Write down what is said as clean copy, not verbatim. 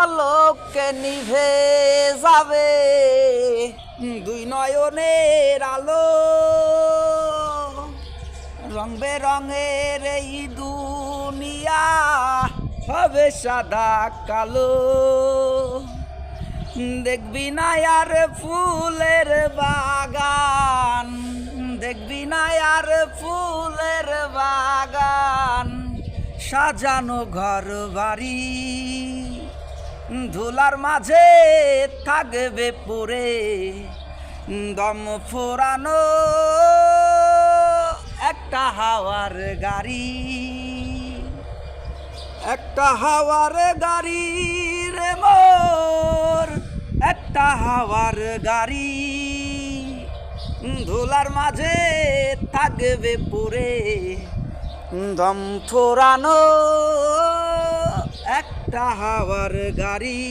পলকে নিভে যাবে দুই নয়নের আলো, রং বেরঙের এই দুনিয়া হবে সাদা কালো। দেখবি না আর ফুলের বাগান, দেখবি না আর ফুলের বাগান, সাজানো ঘর বাড়ি ধুলার মাঝে থাকবে পড়ে দম ফোরানো একটা হাওয়ার গাড়ি, একটা হাওয়ার গাড়ি রে মোর, একটা হাওয়ার গাড়ি ধুলার মাঝে থাকবে পড়ে দম ফোরানো একটা হাওয়ার গাড়ি।